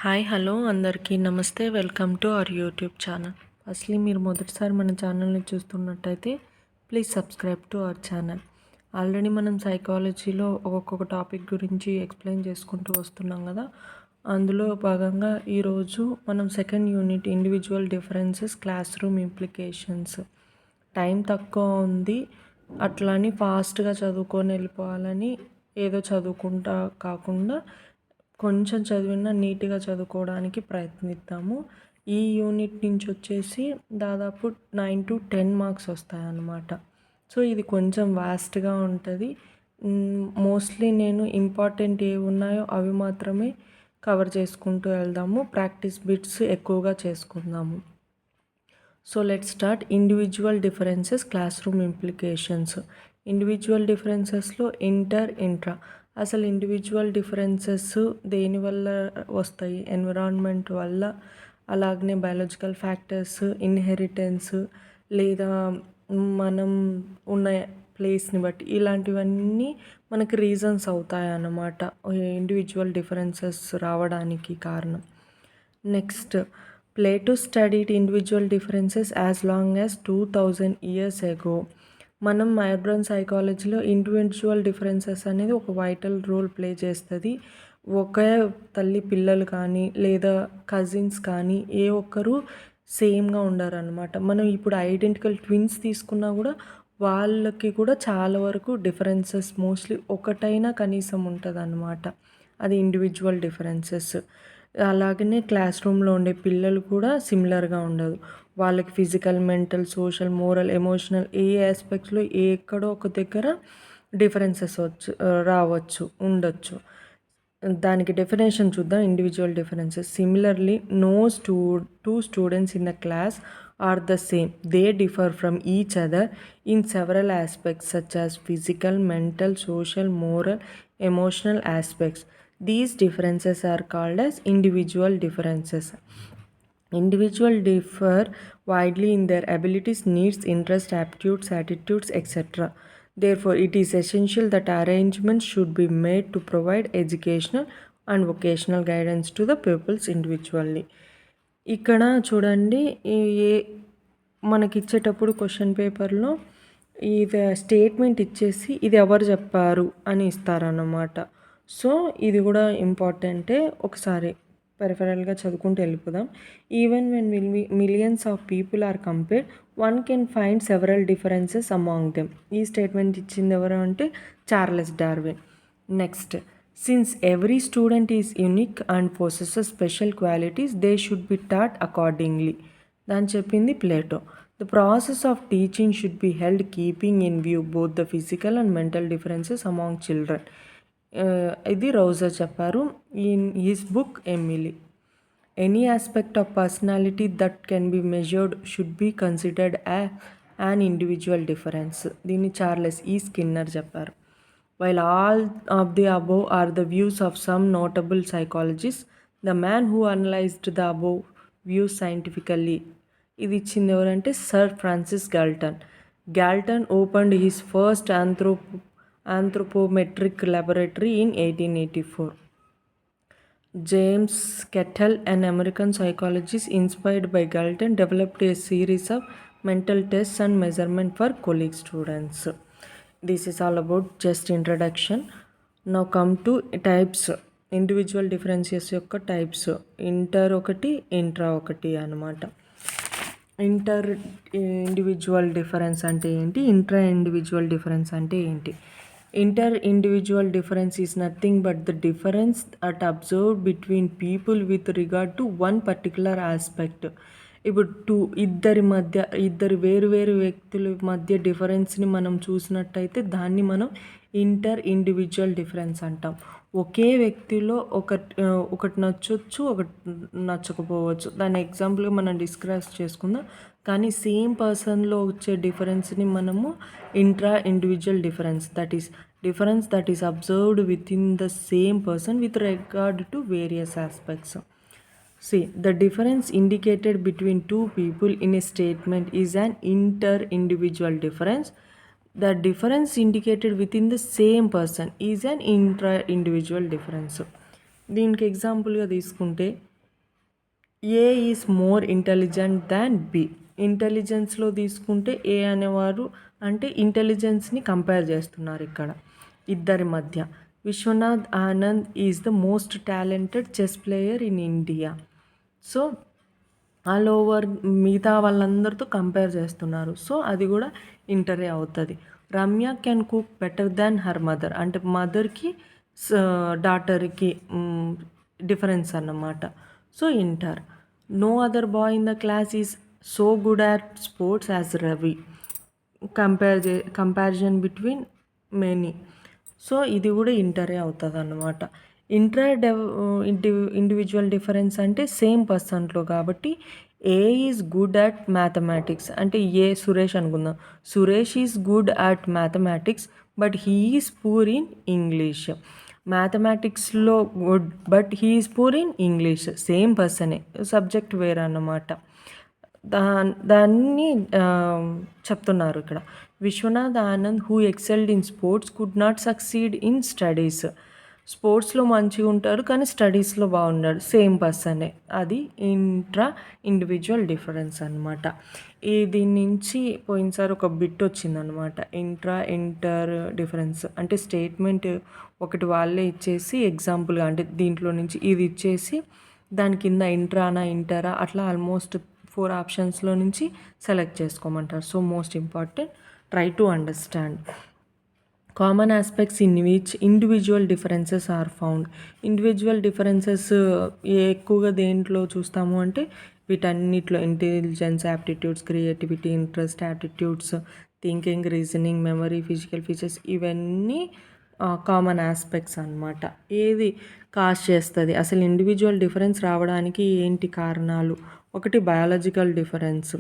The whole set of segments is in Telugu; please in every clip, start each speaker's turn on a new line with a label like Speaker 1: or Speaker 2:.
Speaker 1: హాయ్ హలో అందరికీ నమస్తే. Welcome to our YouTube channel. Firstly మీరు మొదటిసారి మన ఛానల్ని చూస్తున్నట్టయితే please subscribe to our channel. Already మనం సైకాలజీలో ఒక్కొక్క టాపిక్ గురించి ఎక్స్ప్లెయిన్ చేసుకుంటూ వస్తున్నాం కదా. అందులో భాగంగా ఈరోజు మనం second unit individual differences classroom implications. Time తక్కువ ఉంది, అట్లని ఫాస్ట్గా చదువుకొని వెళ్ళిపోవాలని ఏదో చదువుకుంటా కాకుండా కొంచెం చదివినా నీట్గా చదువుకోవడానికి ప్రయత్నిద్దాము. ఈ యూనిట్ నుంచి వచ్చేసి దాదాపు 9 to 10 మార్క్స్ వస్తాయన్నమాట. సో ఇది కొంచెం వాస్ట్గా ఉంటుంది. మోస్ట్లీ నేను ఇంపార్టెంట్ ఏవి ఉన్నాయో అవి మాత్రమే కవర్ చేసుకుంటూ వెళ్దాము. ప్రాక్టీస్ బిట్స్ ఎక్కువగా చేసుకుందాము. So let's start. Individual differences classroom implications. Individual డిఫరెన్సెస్లో ఇంట్రా. అసలు ఇండివిజువల్ డిఫరెన్సెస్ దేనివల్ల వస్తాయి? ఎన్విరాన్మెంట్ వల్ల, అలాగనే బయాలజికల్ ఫ్యాక్టర్స్, ఇన్హెరిటెన్స్, లేదా మనం ఉన్న ప్లేస్ని బట్టి, ఇలాంటివన్నీ మనకి రీజన్స్ అవుతాయి అన్నమాట ఇండివిజువల్ డిఫరెన్సెస్ రావడానికి కారణం. Next, Plato studied individual differences as long as 2000 years ago. మనం మోడర్న్ సైకాలజీలో ఇండివిజువల్ డిఫరెన్సెస్ అనేది ఒక వైటల్ రోల్ ప్లే చేస్తుంది. ఒకే తల్లి పిల్లలు కానీ లేదా కజిన్స్ కానీ ఏ ఒక్కరు సేమ్గా ఉండరు అనమాట. మనం ఇప్పుడు ఐడెంటికల్ ట్విన్స్ తీసుకున్నా కూడా వాళ్ళకి కూడా చాలా వరకు డిఫరెన్సెస్ మోస్ట్లీ ఒకటైనా కనీసం ఉంటుంది అన్నమాట. అది ఇండివిజువల్ డిఫరెన్సెస్. అలాగనే క్లాస్ రూమ్లో ఉండే పిల్లలు కూడా సిమిలర్గా ఉండదు. వాళ్ళకి physical, mental, social, moral, emotional ఏ ఆస్పెక్ట్స్లో ఎక్కడో ఒక దగ్గర డిఫరెన్సెస్ రావచ్చు, ఉండొచ్చు. దానికి డెఫినేషన్ చూద్దాం. Individual differences. Similarly no two students in the class are the same. They differ from each other in several aspects such as physical, mental, social, moral, emotional aspects. These differences are called as individual differences. Individuals differ widely in their abilities, needs, interests, aptitudes, attitudes, etc. Therefore, it is essential that arrangements should be made to provide educational and vocational guidance to the pupils individually. ఇక్కడ చూడండి, ఏ మనకి ఇచ్చేటప్పుడు క్వశ్చన్ పేపర్లో ఇది స్టేట్మెంట్ ఇచ్చేసి ఇది ఎవరు చెప్పారు అని ఇస్తారన్నమాట. సో ఇది కూడా ఇంపార్టెంటే. ఒకసారి పెరిఫెరల్గా చదువుకుంటూ వెళ్ళిపోదాం. Even when millions of people are compared, one can find several differences among them. ఈ స్టేట్మెంట్ ఇచ్చింది ఎవరు అంటే Charles Darwin. Next, since every student is unique and possesses special qualities, they should be taught accordingly. దాని చెప్పింది Plato. The process of teaching should be held keeping in view both the physical and mental differences among children. ఇది రోజర్ చెప్పారు in his book Emily. Any aspect of personality that can be measured should be considered an individual difference. దీన్ని చార్లెస్ స్కిన్నర్ చెప్పారు. While all of the above are the views of some notable psychologists, the man who analyzed the above views scientifically, ఇది ఇచ్చింది ఎవరంటే sir Francis Galton. Galton opened his first anthropometric laboratory in 1884. James Cattell, an American psychologist inspired by Galton, developed a series of mental tests and measurement for college students. This is all about just introduction. Now come to types. Individual differences యొక్క టైప్స్. ఇంటర్ ఒకటి, ఇంట్రా ఒకటి అన్నమాట. ఇంటర్ ఇండివిజువల్ డిఫరెన్స్ అంటే ఏంటి? ఇంట్రా ఇండివిజువల్ డిఫరెన్స్ అంటే ఏంటి? Inter individual difference is nothing but the difference at observe between people with regard to one particular aspect. ఇప్పుడు ఇద్దరు వేరు వ్యక్తుల మధ్య డిఫరెన్స్ని మనం చూసినట్టయితే దాన్ని మనం ఇంటర్ ఇండివిజువల్ డిఫరెన్స్ అంటాం. ఒకే వ్యక్తిలో ఒకటి నచ్చొచ్చు, ఒకటి నచ్చకపోవచ్చు. దాని ఎగ్జాంపుల్గా మనం డిస్కస్ చేసుకుందాం. కానీ సేమ్ పర్సన్లో వచ్చే డిఫరెన్స్ని మనము intra individual difference, difference that is observed within the same person with regard to various aspects. See, the difference indicated between two people in a statement is an inter-individual difference. The difference indicated within the same person is an intra-individual difference. దీనికి ఎగ్జాంపుల్గా తీసుకుంటే A is more intelligent than B. ఇంటెలిజెన్స్లో తీసుకుంటే ఏ అనేవారు అంటే ఇంటెలిజెన్స్ని కంపేర్ చేస్తున్నారు ఇక్కడ ఇద్దరి మధ్య. Viswanath Anand is the most talented chess player in India. So all over మిగతా వాళ్ళందరితో కంపేర్ చేస్తున్నారు. సో అది కూడా ఇంటరే అవుతుంది. Ramya can cook better than her mother అంటే మదర్కి డాటర్కి డిఫరెన్స్ అన్నమాట. So inter. No other boy in the class is so good at sports as Ravi. Comparison between many. So ఇది కూడా ఇంటరే అవుతుంది అన్నమాట. ఇండివిజువల్ డిఫరెన్స్ అంటే సేమ్ పర్సన్లో కాబట్టి A is good at mathematics అంటే ఏ సురేష్ అనుకుందాం. Suresh is good at mathematics but he is poor in English. మ్యాథమెటిక్స్లో good but he is poor in English. Same పర్సనే, సబ్జెక్ట్ వేరే అన్నమాట. దాన్ని చెప్తున్నారు ఇక్కడ. Viswanath Anand who excelled in sports could not succeed in studies. స్పోర్ట్స్లో మంచిగా ఉంటారు కానీ స్టడీస్లో బాగున్నాడు. సేమ్ పర్సనే. అది ఇండివిజువల్ డిఫరెన్స్ అనమాట. దీని నుంచి పోయినసారి ఒక బిట్ వచ్చిందనమాట. ఇంటర్ డిఫరెన్స్ అంటే స్టేట్మెంట్ ఒకటి వాళ్ళే ఇచ్చేసి ఎగ్జాంపుల్గా అంటే దీంట్లో నుంచి ఇది ఇచ్చేసి దాని కింద ఇంటరా అట్లా ఆల్మోస్ట్ 4 ఆప్షన్స్లో నుంచి సెలెక్ట్ చేసుకోమంటారు. So most important try to understand. Common aspects in which individual differences are found. Individual differences ఎక్కువగా దేంట్లో చూస్తాము అంటే వీటన్నిటిలో intelligence, aptitudes, creativity, interest, aptitudes, thinking, reasoning, memory, physical features ఇవన్నీ కామన్ ఆస్పెక్ట్స్ అన్నమాట. ఏది కాజ్ చేస్తుంది అసలు ఇండివిజువల్ డిఫరెన్స్ రావడానికి ఏంటి కారణాలు? ఒకటి biological difference.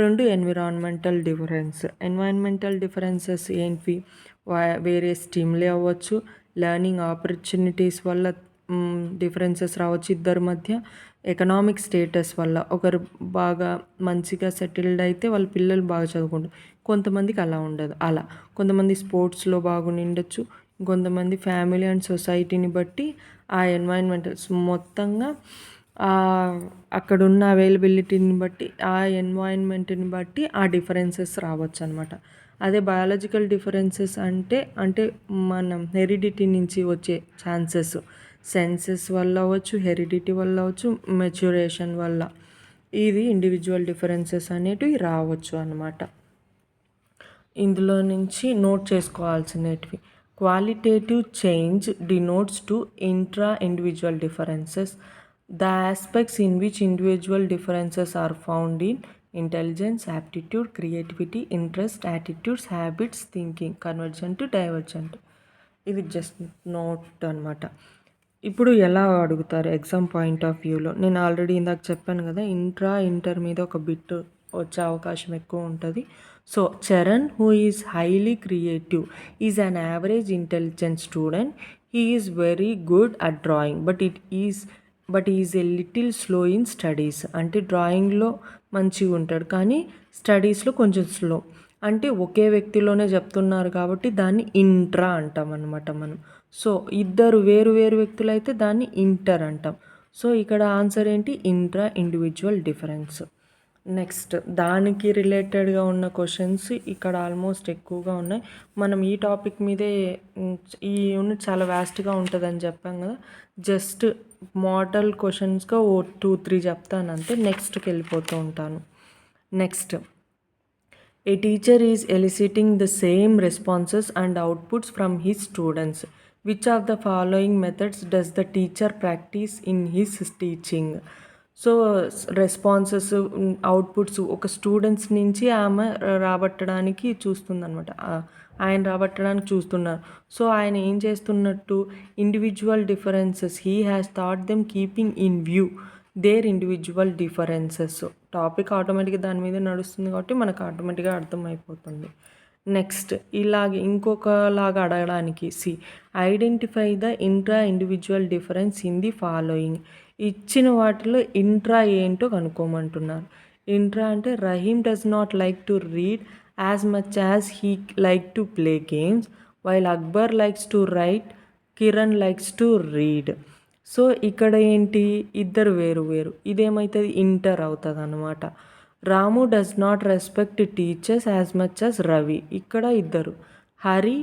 Speaker 1: 2 environmental difference. Environmental differences ఏంటివి? వేరే స్టిమ్లే అవ్వచ్చు, లెర్నింగ్ ఆపర్చునిటీస్ వల్ల డిఫరెన్సెస్ రావచ్చు ఇద్దరి మధ్య, ఎకనామిక్ స్టేటస్ వల్ల ఒకరు బాగా మంచిగా సెటిల్డ్ అయితే వాళ్ళ పిల్లలు బాగా చదువుకుంటారు, కొంతమందికి అలా ఉండదు. అలా కొంతమంది స్పోర్ట్స్లో బాగుండొచ్చు, కొంతమంది ఫ్యామిలీ అండ్ సొసైటీని బట్టి ఆ ఎన్వైరన్మెంటల్స్ మొత్తంగా అక్కడున్న అవైలబిలిటీని బట్టి ఆ ఎన్వైరన్మెంట్ని బట్టి ఆ డిఫరెన్సెస్ రావచ్చు అనమాట. అదే బయాలజికల్ డిఫరెన్సెస్ అంటే మనం హెరిడిటీ నుంచి వచ్చే ఛాన్సెస్, సెన్సెస్ వల్ల అవ్వచ్చు, హెరిడిటీ వల్ల అవ్వచ్చు, మెచ్యురేషన్ వల్ల ఇది ఇండివిజువల్ డిఫరెన్సెస్ అనేటివి రావచ్చు అన్నమాట. ఇందులో నుంచి నోట్ చేసుకోవాల్సినవి. Qualitative change denotes to individual differences. The aspects in which individual differences are found in intelligence, aptitude, creativity, interest, attitudes, habits, thinking, convergent, divergent. ఇది జస్ట్ నోట్ అనమాట. ఇప్పుడు ఎలా అడుగుతారు ఎగ్జామ్ పాయింట్ ఆఫ్ వ్యూలో? నేను ఆల్రెడీ ఇందాక చెప్పాను కదా, ఇంటర్ మీద ఒక బిట్ వచ్చే అవకాశం ఎక్కువ ఉంటుంది. So Charan who is highly creative is an average intelligent student. He is very good at drawing but is a little slow in studies. అంటే డ్రాయింగ్లో మంచిగా ఉంటాడు కానీ స్టడీస్లో కొంచెం స్లో. అంటే ఒకే వ్యక్తిలోనే చెప్తున్నారు కాబట్టి దాన్ని ఇంట్రా అంటాం అన్నమాట మనం. సో ఇద్దరు వేరు వ్యక్తులు అయితే దాన్ని ఇంటర్ అంటాం. సో ఇక్కడ ఆన్సర్ ఏంటి? Individual difference. నెక్స్ట్ దానికి రిలేటెడ్గా ఉన్న క్వశ్చన్స్ ఇక్కడ ఆల్మోస్ట్ ఎక్కువగా ఉన్నాయి. మనం ఈ టాపిక్ మీదే ఈ యూనిట్ చాలా వ్యాస్ట్గా ఉంటుందని చెప్పాం కదా, జస్ట్ మోడల్ క్వశ్చన్స్గా 2-3 చెప్తాను అంతే, నెక్స్ట్కి వెళ్ళిపోతూ ఉంటాను. Next, a teacher is eliciting the same responses and outputs from his students. Which of the following methods does the teacher practice in his teaching. So responses, outputs ఒక స్టూడెంట్స్ నుంచి ఆమె రాబట్టడానికి చూస్తుందన్నమాట, ఆయన రాబట్టడానికి చూస్తున్నారు. సో ఆయన ఏం చేస్తున్నట్టు? Individual differences, he has thought them keeping in view there individual differences. Topic ఆటోమేటిక్గా దాని మీద నడుస్తుంది కాబట్టి మనకు ఆటోమేటిక్గా అర్థమైపోతుంది. నెక్స్ట్ ఇంకొకలాగా అడగడానికి, identify the individual difference in the following. ఇచ్చిన వాటిలో ఇంట్రా ఏంటో కనుక్కోమంటున్నారు. ఇంట్రా అంటే Rahim does not like to read as much as he like to play games while Akbar likes to write, Kiran likes to read. So ఇక్కడ ఏంటి, ఇద్దరు వేరు వేరు, ఇదేమవుతుంది ఇంటర్ అవుతుంది అనమాట. Ramu does not respect teachers as much as Ravi, ఇక్కడ ఇద్దరు. హరి,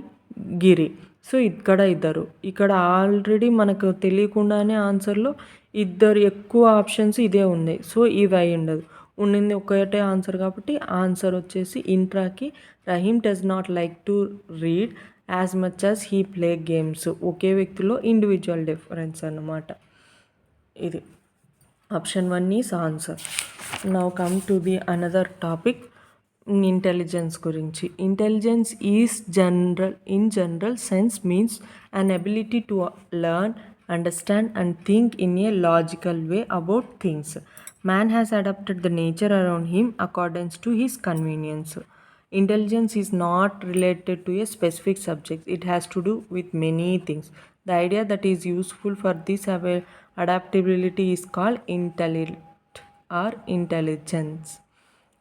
Speaker 1: గిరి, సో ఇక్కడ ఇద్దరు. ఇక్కడ ఆల్రెడీ మనకు తెలియకుండానే ఆన్సర్లో ఇద్దరు ఎక్కువ ఆప్షన్స్ ఇదే ఉన్నాయి. సో ఇవి అయి ఉండదు, ఉండింది ఒకటే ఆన్సర్ కాబట్టి ఆన్సర్ వచ్చేసి ఇంట్రాకి Rahim does not like to read as much as he play games. ఒకే వ్యక్తిలో ఇండివిజువల్ డిఫరెన్స్ అన్నమాట. ఇది option 1 is answer. Now come to the another topic, intelligence గురించి. Intelligence is general sense means an ability to learn, understand and think in a logical way about things. Man has adapted the nature around him according to his convenience. Intelligence is not related to a specific subject. It has to do with many things. The idea that is useful for this adaptability is called intellect or intelligence.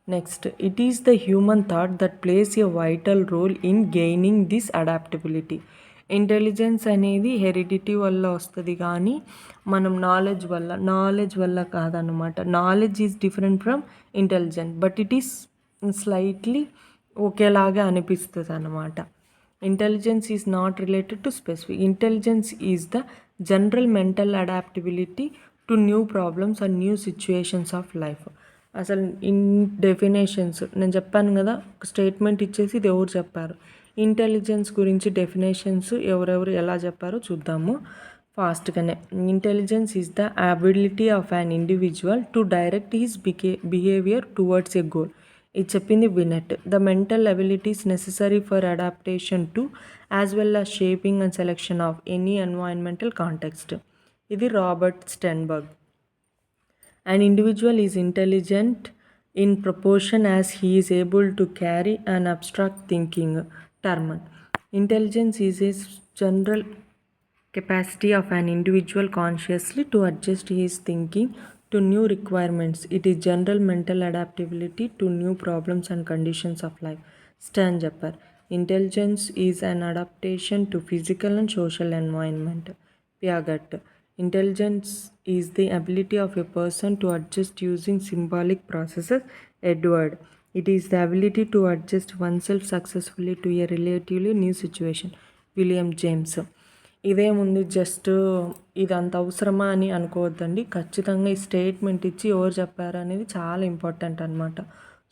Speaker 1: Next, it is the human thought that plays a vital role in gaining this adaptability. Intelligence అనేది హెరిడిటీ వల్ల వస్తుంది, కానీ మనం నాలెడ్జ్ వల్ల కాదన్నమాట. Knowledge is different from intelligent, but it is slightly ఒకేలాగా అనిపిస్తుంది అన్నమాట. Intelligence is not related to specific. Intelligence is the general mental adaptability to new problems and new situations of life. అసలు ఇన్ డెఫినేషన్స్ నేను చెప్పాను కదా, ఒక స్టేట్మెంట్ ఇచ్చేసి ఇది ఎవరు చెప్పారు. ఇంటెలిజెన్స్ గురించి డెఫినేషన్స్ ఎవరెవరు ఎలా చెప్పారో చూద్దాము ఫాస్ట్గానే. Intelligence is the ability of an individual to direct his behaviour towards a goal. ఇది చెప్పింది Binet. The mental abilities necessary for adaptation to as well as shaping and selection of any environmental context. ఇది Robert Sternberg. An individual is intelligent in proportion as he is able to carry an abstract thinking term. Intelligence is a general capacity of an individual consciously to adjust his thinking to new requirements. It is general mental adaptability to new problems and conditions of life. Stan Japper. Intelligence is an adaptation to physical and social environment. Piaget. Intelligence is the ability of a person to adjust using symbolic processes. Edward. It is the ability to adjust oneself successfully to a relatively new situation. William James. ఇదేముంది, జస్ట్ ఇది అంత అవసరమా అని అనుకోవద్దండి. ఖచ్చితంగా ఈ స్టేట్మెంట్ ఇచ్చి ఎవరు చెప్పారు అనేది చాలా ఇంపార్టెంట్ అనమాట.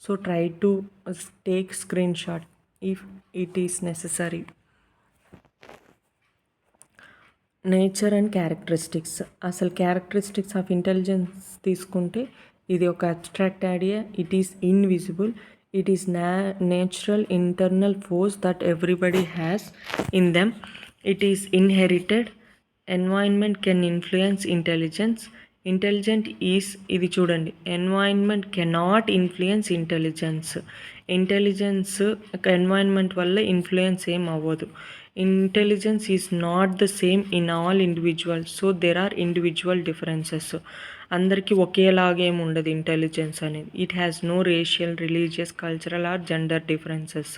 Speaker 1: So try to take screen shot if it is necessary. Nature and characteristics. అసలు క్యారెక్టరిస్టిక్స్ ఆఫ్ ఇంటెలిజెన్స్ తీసుకుంటే ఇది ఒక abstract idea. It is invisible. It is natural internal force that everybody has in them. It is inherited. Environment can influence intelligence. Intelligent is, ఇది చూడండి, environment cannot influence intelligence. Intelligence environment వల్ల ఇన్ఫ్లుయెన్స్ ఏం అవ్వదు. Intelligence is not the same in all individuals. So there are individual differences. అందరికీ ఒకేలాగేం ఉండదు ఇంటెలిజెన్స్ అనేది. It has no racial, religious, cultural or gender differences.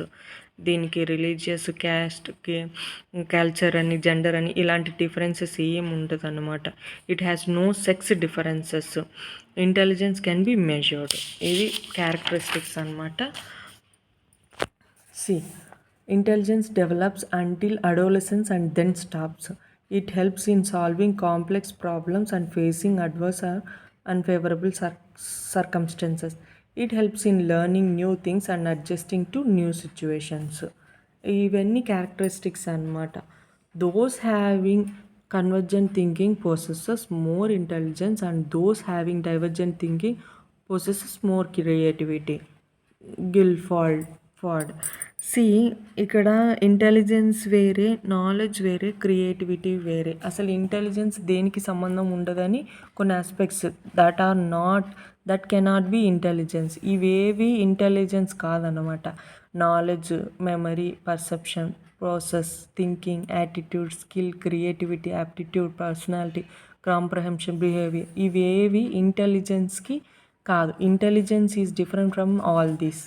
Speaker 1: దీనికి రిలీజియస్, క్యాస్ట్కి, కల్చర్ అని, జెండర్ అని ఇలాంటి డిఫరెన్సెస్ ఏం ఉండదు అన్నమాట. It has no sex differences. Intelligence can be measured. ఇది క్యారెక్టరిస్టిక్స్ అన్నమాట. See, intelligence develops until adolescence and then stops. It helps in solving complex problems and facing adverse or unfavorable circumstances. It helps in learning new things and adjusting to new situations. ఇవన్నీ క్యారెక్టరిస్టిక్స్ అన్నమాట. Those having convergent thinking possesses more intelligence and those having divergent thinking possesses more creativity. Guilford. See, ఇక్కడ ఇంటెలిజెన్స్ వేరే, నాలెడ్జ్ వేరే, క్రియేటివిటీ వేరే. అసలు ఇంటెలిజెన్స్ దేనికి సంబంధం ఉండదని కొన్ని aspects that cannot be intelligence. ఇవేవి ఇంటెలిజెన్స్ కాదన్నమాట. Knowledge, memory, perception, process, thinking, attitude, skill, creativity, aptitude, personality, comprehension, behaviour, ఇవేవి ఇంటెలిజెన్స్కి కాదు. Intelligence is different from all these.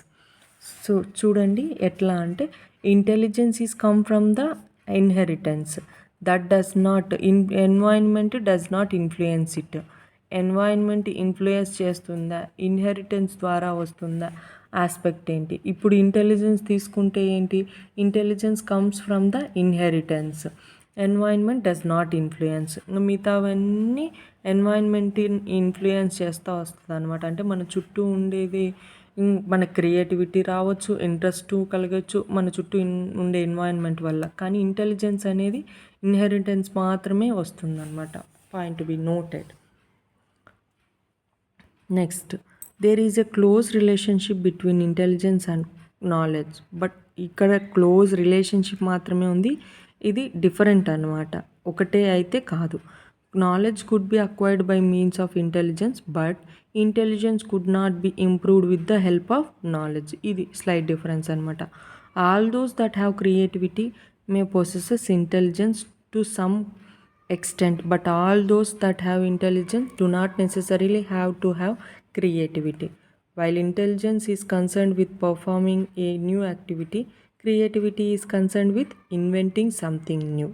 Speaker 1: So చూడండి ఎట్లా అంటే, intelligence is come from the inheritance, that does not environment does not influence it. Environment influence చేస్తుందా, ఇన్హెరిటెన్స్ ద్వారా వస్తుందా ఆస్పెక్ట్ ఏంటి? ఇప్పుడు ఇంటెలిజెన్స్ తీసుకుంటే ఏంటి? Intelligence comes from the inheritance. Environment does not influence. మిగతావన్నీ ఎన్వైరన్మెంట్ ఇన్ఫ్లుయెన్స్ చేస్తూ వస్తుంది అనమాట. అంటే మన చుట్టూ ఉండేది మన క్రియేటివిటీ రావచ్చు, ఇంట్రెస్ట్ కలగచ్చు మన చుట్టూ ఉండే ఎన్వైరన్మెంట్ వల్ల. కానీ ఇంటెలిజెన్స్ అనేది ఇన్హెరిటెన్స్ మాత్రమే వస్తుందన్నమాట. Point to be noted. Next, there is a close relationship between intelligence and knowledge. But ఇక్కడ క్లోజ్ రిలేషన్షిప్ మాత్రమే ఉంది, ఇది డిఫరెంట్ అనమాట, ఒకటే అయితే కాదు. Knowledge could be acquired by means of intelligence, but intelligence could not be improved with the help of knowledge. ఇది స్లైట్ డిఫరెన్స్ అనమాట. All those that have creativity may possesses intelligence to some extent, but all those that have intelligence do not necessarily have to have creativity. While intelligence is concerned with performing a new activity, creativity is concerned with inventing something new.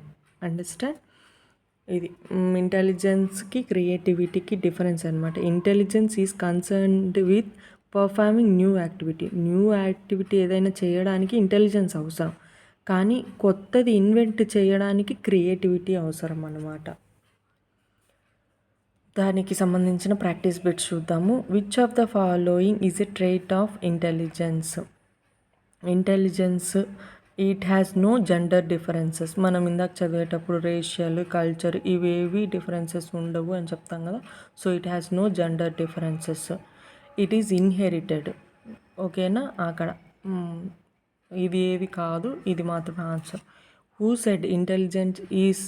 Speaker 1: Understand? ఇది ఇంటెలిజెన్స్కి క్రియేటివిటీకి డిఫరెన్స్ అనమాట. Intelligence is concerned with performing new activity. New activity ఏదైనా చేయడానికి ఇంటెలిజెన్స్ అవసరం, కానీ కొత్తది ఇన్వెంట్ చేయడానికి క్రియేటివిటీ అవసరం అన్నమాట. దానికి సంబంధించిన ప్రాక్టీస్ బిట్స్ చూద్దాము. Which of the following is a trait of intelligence? Intelligence it has no gender differences. మనం ఇందాక చదివేటప్పుడు రేషియల్, కల్చర్ ఇవేవి డిఫరెన్సెస్ ఉండవు అని చెప్తాం కదా. So it has no gender differences. It is inherited. ఓకేనా? అక్కడ ఇది ఏవి కాదు, ఇది మాత్రమే answer. Who said intelligent is,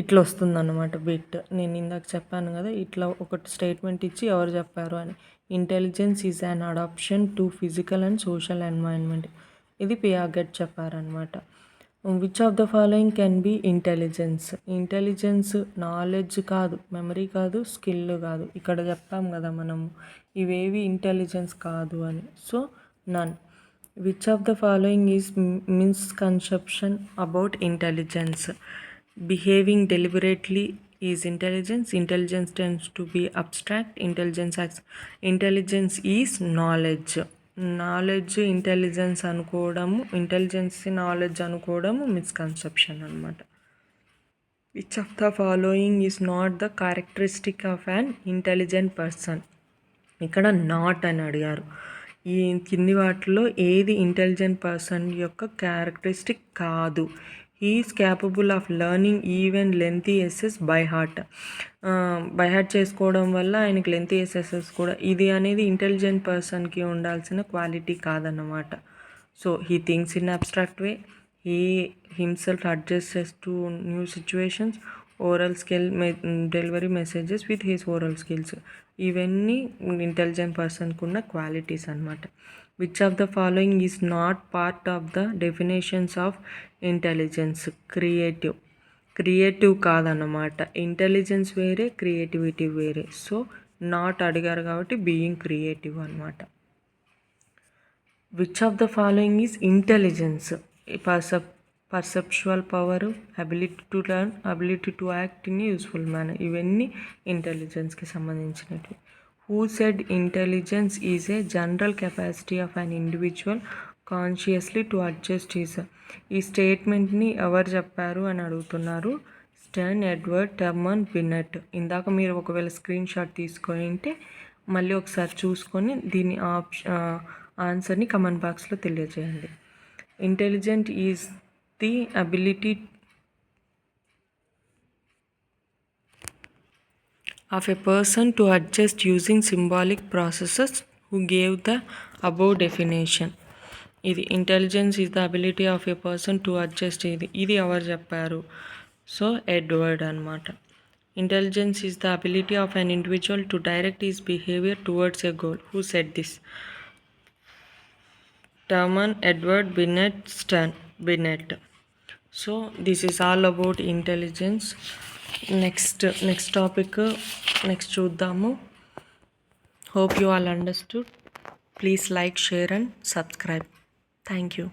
Speaker 1: ఇట్లా వస్తుందన్నమాట బిట్. నేను ఇందాక చెప్పాను కదా, ఇట్లా ఒకటి స్టేట్మెంట్ ఇచ్చి ఎవరు చెప్పారు అని. Intelligence is an adaptation to physical and social environment. ఇది పియాగెట్ చెప్పారనమాట. Which of the following can be intelligence? Intelligence knowledge కాదు, మెమరీ కాదు, స్కిల్ కాదు. ఇక్కడ చెప్పాం కదా మనము ఇవేవి ఇంటెలిజెన్స్ కాదు అని. So none. Which of the following is misconception about intelligence? Behaving deliberately is intelligence. Intelligence tends to be abstract. Intelligence is knowledge. Knowledge intelligence అనుకోవడము, ఇంటెలిజెన్స్ నాలెడ్జ్ అనుకోవడము మిస్కన్సెప్షన్ అనమాట. Which of the following is not the characteristic of an intelligent person? ఇక్కడ నాట్ అని అడిగారు. ఈ కింది వాటిలో ఏది ఇంటెలిజెంట్ పర్సన్ యొక్క క్యారెక్టరిస్టిక్ కాదు? He is capable of learning even lengthy essays by heart. By heart చేసుకోవడం వల్ల ఆయనకి లెంతీ ఎస్సెస్ కూడా. ఇది అనేది ఇంటెలిజెంట్ పర్సన్కి ఉండాల్సిన క్వాలిటీ కాదన్నమాట. So he thinks in abstract way, he himself adjusts to new situations, oral skill delivery messages with his oral skills. ఇవన్నీ ఇంటెలిజెంట్ పర్సన్కి ఉన్న క్వాలిటీస్ అనమాట. Which of the following is not part of the definitions of intelligence? Creative కాదన్నమాట. ఇంటెలిజెన్స్ వేరే, క్రియేటివిటీ వేరే. సో నాట్ అడిగారు కాబట్టి బీయింగ్ క్రియేటివ్ అనమాట. Which of the following is intelligence? Perceptual power, ability to learn, ability to act in useful manner. ఇవన్నీ ఇంటెలిజెన్స్కి సంబంధించినవి. Who said intelligence is a general capacity of an individual consciously to adjust his. ఈ స్టేట్మెంట్ని ఎవరు చెప్పారు అని అడుగుతున్నారు. Stern, Edward, Terman, Binet. ఇందాక మీరు ఒకవేళ స్క్రీన్ షాట్ తీసుకొని ఉంటే మళ్ళీ ఒకసారి చూసుకొని దీని ఆన్సర్ని కమెంట్ బాక్స్లో తెలియజేయండి. Intelligent is the ability of a person to adjust using symbolic processes. Who gave the above definition? ఇది intelligence is the ability of a person to adjust. ఇది ఎవరు చెప్పారు? సో ఎడ్వర్డ్ అనమాట. Intelligence is the ability of an individual to direct his behaviour towards a goal. Who said this? Terman, Edward, Binet, Stern. Binet. So this is all about intelligence. Next topic next చూద్దాము. Hope you all understood. Please like, share and subscribe. Thank you.